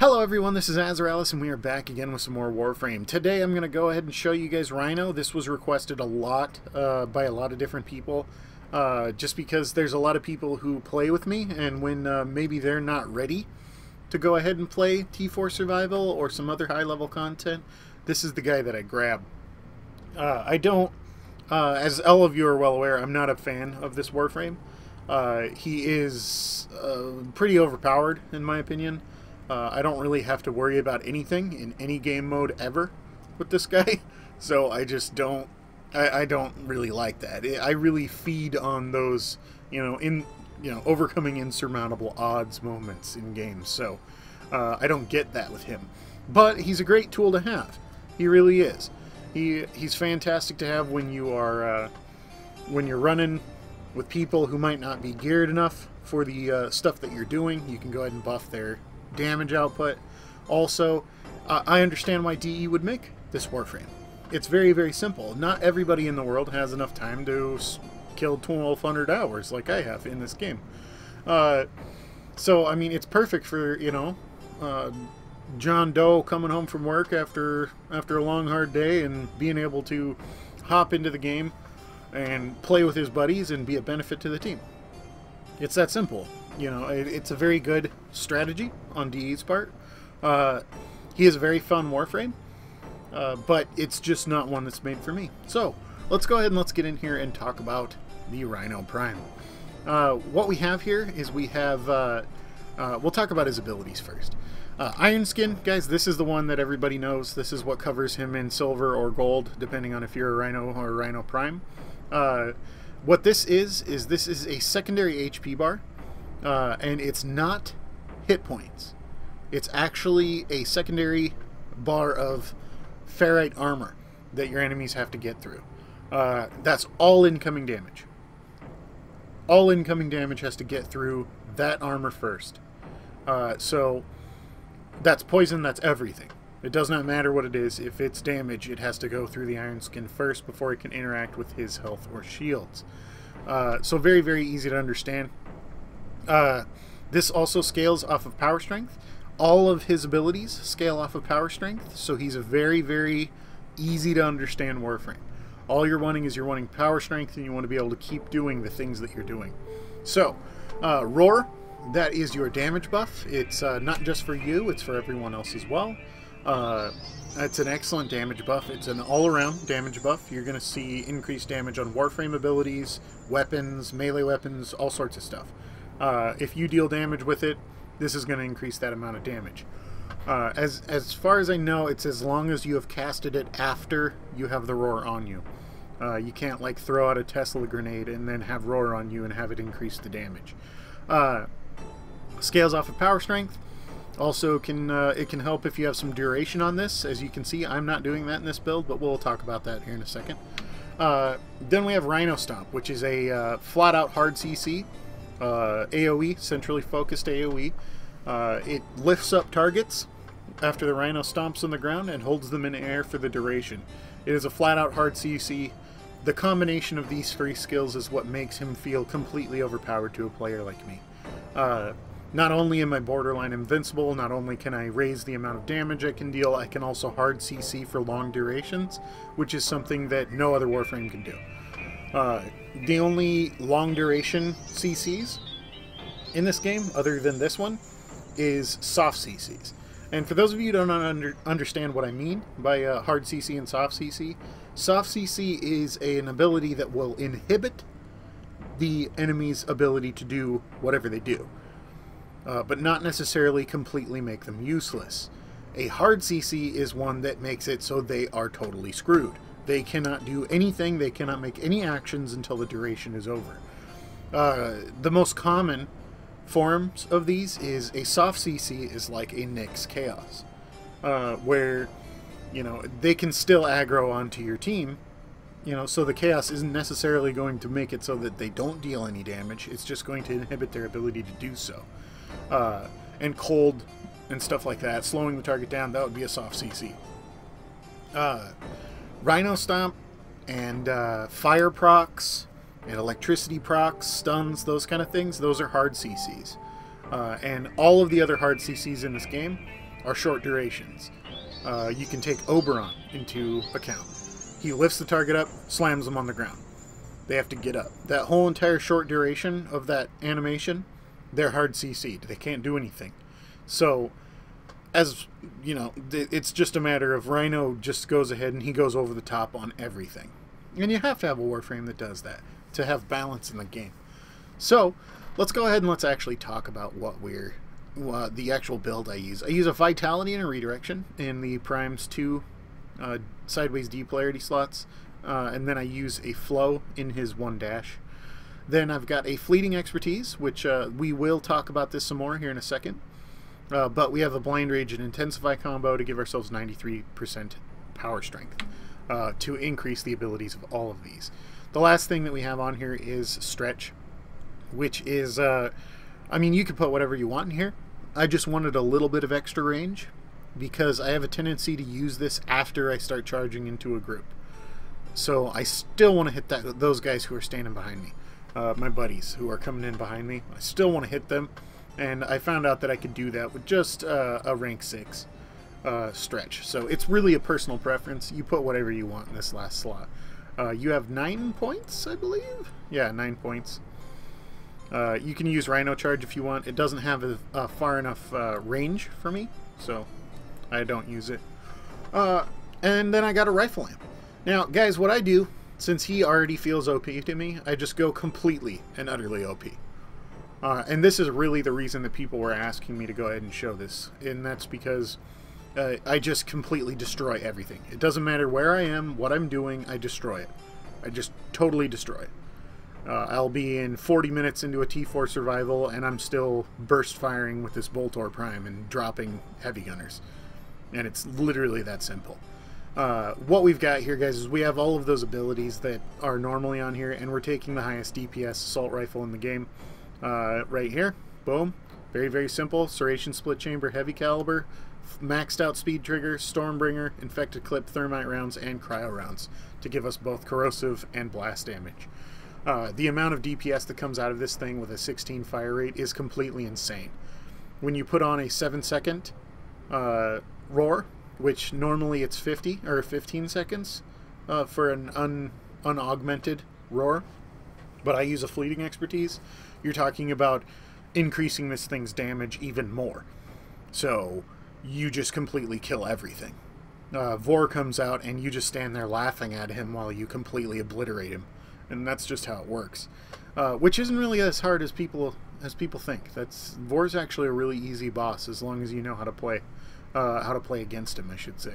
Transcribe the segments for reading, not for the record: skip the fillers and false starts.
Hello everyone, this is Azraelis and we are back again with some more Warframe. Today I'm going to go ahead and show you guys Rhino. This was requested a lot by a lot of different people, just because there's a lot of people who play with me, and when maybe they're not ready to go ahead and play T4 Survival or some other high-level content, this is the guy that I grab. I don't, as all of you are well aware, I'm not a fan of this Warframe. He is pretty overpowered in my opinion. I don't really have to worry about anything in any game mode ever with this guy, so I just don't. I don't really like that. I really feed on those, overcoming insurmountable odds moments in games. So I don't get that with him. But he's a great tool to have. He really is. He's fantastic to have when you are when you're running with people who might not be geared enough for the stuff that you're doing. You can go ahead and buff their damage output. Also, I understand why DE would make this Warframe. It's very, very simple. Not everybody in the world has enough time to kill 1200 hours like I have in this game. So, I mean, it's perfect for, John Doe coming home from work after a long, hard day and being able to hop into the game and play with his buddies and be a benefit to the team. It's that simple. It's a very good strategy on DE's part. He is a very fun Warframe, but it's just not one that's made for me. So, let's go ahead and let's get in here and talk about the Rhino Prime. What we have here is we have, we'll talk about his abilities first. Iron Skin, guys, this is the one that everybody knows. This is what covers him in silver or gold, depending on if you're a Rhino or a Rhino Prime. What this is this is a secondary HP bar. And it's not hit points. It's actually a secondary bar of ferrite armor that your enemies have to get through. That's all incoming damage. All incoming damage has to get through that armor first. So that's poison, that's everything. It does not matter what it is. If it's damage, it has to go through the Iron Skin first before it can interact with his health or shields. So very, very easy to understand. This also scales off of power strength. All of his abilities scale off of power strength, so he's a very, very easy to understand Warframe. All you're wanting is power strength, and you want to be able to keep doing the things that you're doing. So, Roar, that is your damage buff. It's not just for you, it's for everyone else as well. It's an excellent damage buff. It's an all-around damage buff. You're going to see increased damage on Warframe abilities, weapons, melee weapons, all sorts of stuff. If you deal damage with it, this is going to increase that amount of damage. As far as I know, it's as long as you have casted it after you have the Roar on you. You can't like throw out a Tesla grenade and then have Roar on you and have it increase the damage. Scales off of power strength. Also, it can help if you have some duration on this. As you can see, I'm not doing that in this build, but we'll talk about that here in a second. Then we have Rhino Stomp, which is a flat-out hard CC. AoE, centrally focused AoE. It lifts up targets after the Rhino stomps on the ground and holds them in air for the duration. It is a flat-out hard CC. The combination of these three skills is what makes him feel completely overpowered to a player like me. Not only am I borderline invincible, not only can I raise the amount of damage I can deal, I can also hard CC for long durations, which is something that no other Warframe can do. The only long duration CCs in this game, other than this one, is soft CCs. And for those of you who don't understand what I mean by hard CC and soft CC is an ability that will inhibit the enemy's ability to do whatever they do, but not necessarily completely make them useless. A hard CC is one that makes it so they are totally screwed. They cannot do anything, they cannot make any actions until the duration is over. The most common forms of these is a soft CC is like a Nyx Chaos, where, they can still aggro onto your team, so the Chaos isn't necessarily going to make it so that they don't deal any damage, it's just going to inhibit their ability to do so. And cold and stuff like that, slowing the target down, that would be a soft CC. Rhino Stomp and fire procs and electricity procs, stuns, those kind of things, those are hard CCs. And all of the other hard CCs in this game are short durations. You can take Oberon into account. He lifts the target up, slams them on the ground. They have to get up. That whole entire short duration of that animation, they're hard CC'd. They can't do anything. So, as you know, it's just a matter of Rhino just goes ahead and he goes over the top on everything. And you have to have a Warframe that does that to have balance in the game. So, let's go ahead and let's actually talk about what the actual build I use. I use a Vitality and a Redirection in the Primes 2 sideways D polarity slots, and then I use a Flow in his 1-. Then I've got a Fleeting Expertise, which we will talk about this some more here in a second. But we have a Blind Rage and Intensify combo to give ourselves 93% power strength to increase the abilities of all of these. The last thing that we have on here is Stretch, which is, I mean, you can put whatever you want in here. I just wanted a little bit of extra range because I have a tendency to use this after I start charging into a group. So I still want to hit those guys who are standing behind me, my buddies who are coming in behind me. I still want to hit them, and I found out that I could do that with just a rank 6 Stretch. So it's really a personal preference. You put whatever you want in this last slot. You have 9 points, I believe? Yeah, 9 points. You can use Rhino Charge if you want. It doesn't have a far enough range for me, so I don't use it. And then I got a Rifle Lamp. Now, guys, what I do, since he already feels OP to me, I just go completely and utterly OP. And this is really the reason that people were asking me to go ahead and show this, and that's because I just completely destroy everything. It doesn't matter where I am, what I'm doing, I destroy it. I just totally destroy it. I'll be in 40 minutes into a T4 survival, and I'm still burst firing with this Boltor Prime and dropping heavy gunners. And it's literally that simple. What we've got here, guys, is we have all of those abilities that are normally on here, and we're taking the highest DPS assault rifle in the game. Right here. Boom. Very, very simple. Serration Split Chamber Heavy Caliber, maxed out Speed Trigger, Stormbringer, Infected Clip, Thermite rounds, and Cryo rounds to give us both corrosive and blast damage. The amount of DPS that comes out of this thing with a 16 fire rate is completely insane. When you put on a 7-second roar, which normally it's 50 or 15 seconds for an unaugmented roar, but I use a Fleeting Expertise, you're talking about increasing this thing's damage even more. So you just completely kill everything. Vor comes out and you just stand there laughing at him while you completely obliterate him. And that's just how it works, which isn't really as hard as people think. Vor's actually a really easy boss as long as you know how to play against him, I should say.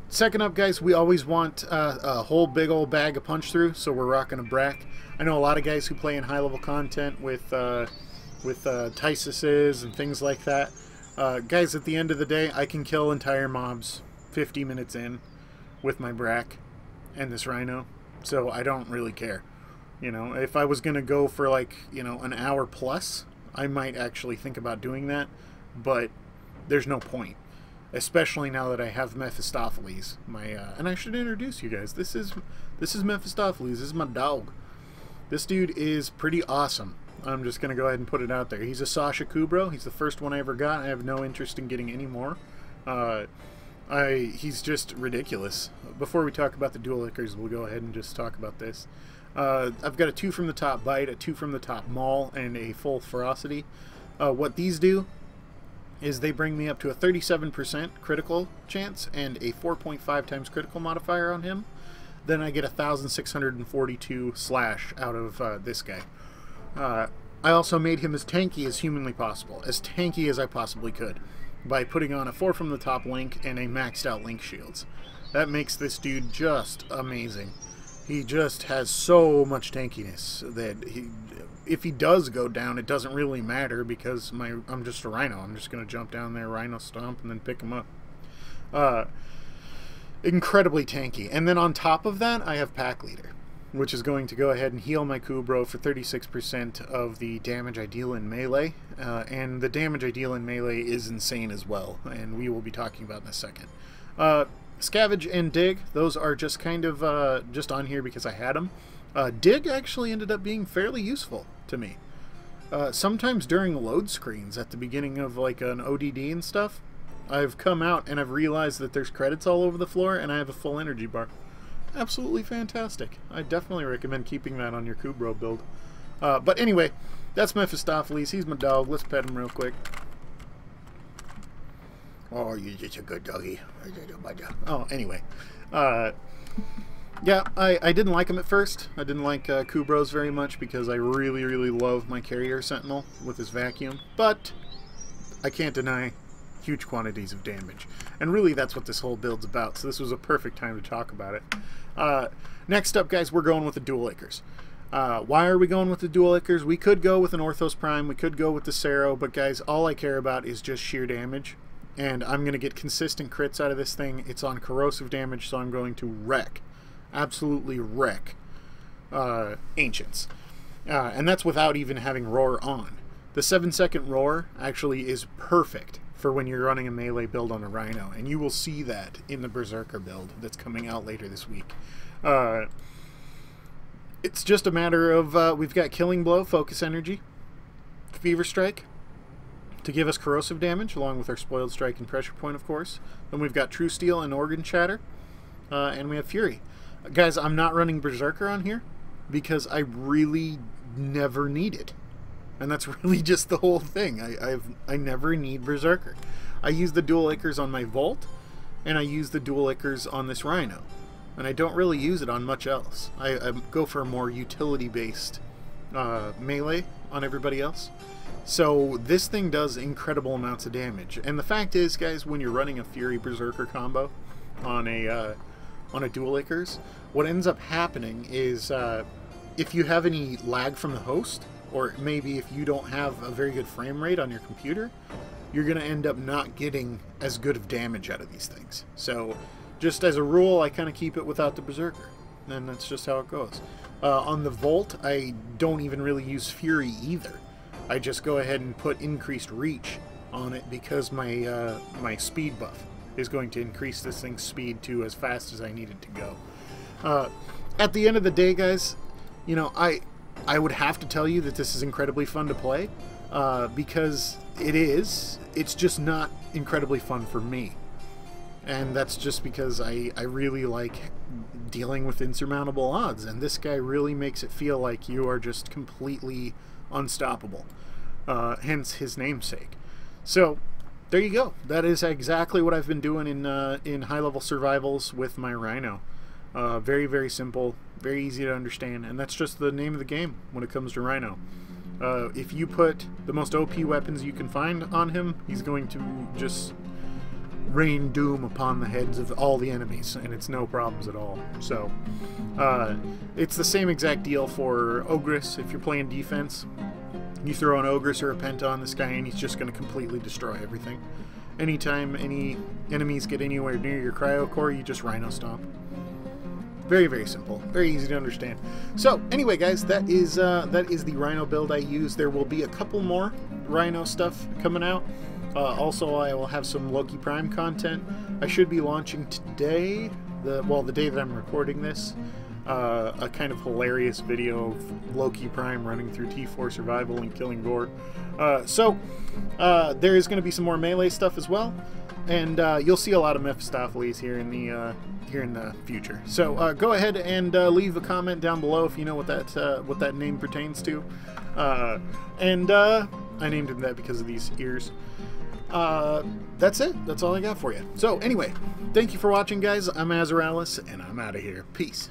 Second up, guys, we always want a whole big old bag of punch through, so we're rocking a Brack. I know a lot of guys who play in high level content with Tysuses and things like that. Guys, at the end of the day, I can kill entire mobs 50 minutes in with my Brack and this Rhino. So I don't really care. You know, if I was going to go for like, you know, an hour plus, I might actually think about doing that, but there's no point. Especially now that I have Mephistopheles. And I should introduce you guys. This is Mephistopheles. This is my dog. This dude is pretty awesome. I'm just going to go ahead and put it out there. He's a Sasha Kubro. He's the first one I ever got. I have no interest in getting any more. He's just ridiculous. Before we talk about the dual lickers, we'll go ahead and just talk about this. I've got a 2 from the top bite, a 2 from the top maul, and a full ferocity. What these do is they bring me up to a 37% critical chance and a 4.5 times critical modifier on him. Then I get 1,642 slash out of this guy. I also made him as tanky as humanly possible, as tanky as I possibly could, by putting on a 4 from the top link and a maxed out link shields. That makes this dude just amazing. He just has so much tankiness that if he does go down, it doesn't really matter because I'm just a Rhino. I'm just going to jump down there, Rhino stomp, and then pick him up. Incredibly tanky. And then on top of that, I have Pack Leader, which is going to go ahead and heal my Kubro for 36% of the damage I deal in melee. And the damage I deal in melee is insane as well, and we will be talking about in a second. Scavenge and Dig, those are just kind of just on here because I had them. Dig actually ended up being fairly useful to me. sometimes during load screens at the beginning of like an ODD and stuff, I've come out and I've realized that there's credits all over the floor and I have a full energy bar. Absolutely fantastic. I definitely recommend keeping that on your Kubro build. But anyway, that's Mephistopheles. He's my dog. Let's pet him real quick. Oh, you're just a good doggy. Oh, anyway. Yeah, I didn't like him at first. I didn't like Kubros very much because I really, really love my Carrier Sentinel with his vacuum. But I can't deny huge quantities of damage. And really, that's what this whole build's about. So this was a perfect time to talk about it. Next up, guys, we're going with the Dual Acres. Why are we going with the Dual Acres? We could go with an Orthos Prime. We could go with the Cero. But, guys, all I care about is just sheer damage. And I'm going to get consistent crits out of this thing. It's on corrosive damage, so I'm going to wreck. Absolutely wreck Ancients. And that's without even having Roar on. The 7-second Roar actually is perfect for when you're running a melee build on a Rhino. And you will see that in the Berserker build that's coming out later this week. It's just a matter of we've got Killing Blow, Focus Energy, Fever Strike, to give us corrosive damage, along with our Spoiled Strike and Pressure Point, of course. Then we've got True Steel and Organ Shatter, and we have Fury. Guys, I'm not running Berserker on here because I really never need it. And that's really just the whole thing. I never need Berserker. I use the Dual Acres on my Volt, and I use the Dual Acres on this Rhino. And I don't really use it on much else. I go for a more utility-based melee on everybody else. So this thing does incredible amounts of damage. And the fact is, guys, when you're running a Fury Berserker combo on a Dual Acres, what ends up happening is if you have any lag from the host, or maybe if you don't have a very good frame rate on your computer, you're going to end up not getting as good of damage out of these things. So just as a rule, I kind of keep it without the Berserker. And that's just how it goes. On the Volt, I don't even really use Fury either. I just go ahead and put increased reach on it because my my speed buff is going to increase this thing's speed to as fast as I need it to go. At the end of the day, guys, you know, I would have to tell you that this is incredibly fun to play because it is. It's just not incredibly fun for me. And that's just because I really like dealing with insurmountable odds. And this guy really makes it feel like you are just completely unstoppable. Hence his namesake. So there you go. That is exactly what I've been doing in high-level survivals with my Rhino. Very, very simple, very easy to understand, and that's just the name of the game when it comes to Rhino. If you put the most OP weapons you can find on him, he's going to just rain doom upon the heads of all the enemies, and it's no problems at all. So, it's the same exact deal for Ogress. If you're playing defense, you throw an Ogress or a Penta on this guy, and he's just going to completely destroy everything. Anytime any enemies get anywhere near your Cryo Core, you just Rhino Stomp. Very, very simple. Very easy to understand. So, anyway, guys, that is the Rhino build I use. There will be a couple more Rhino stuff coming out. Also, I will have some Loki Prime content. I should be launching today, the day that I'm recording this, a kind of hilarious video of Loki Prime running through T4 Survival and killing Gore. So, there is going to be some more melee stuff as well, and you'll see a lot of Mephistopheles here in the future. So go ahead and leave a comment down below if you know what that name pertains to. I named him that because of these ears. That's it. That's all I got for you. So anyway, thank you for watching, guys. I'm Azaralis, and I'm out of here. Peace.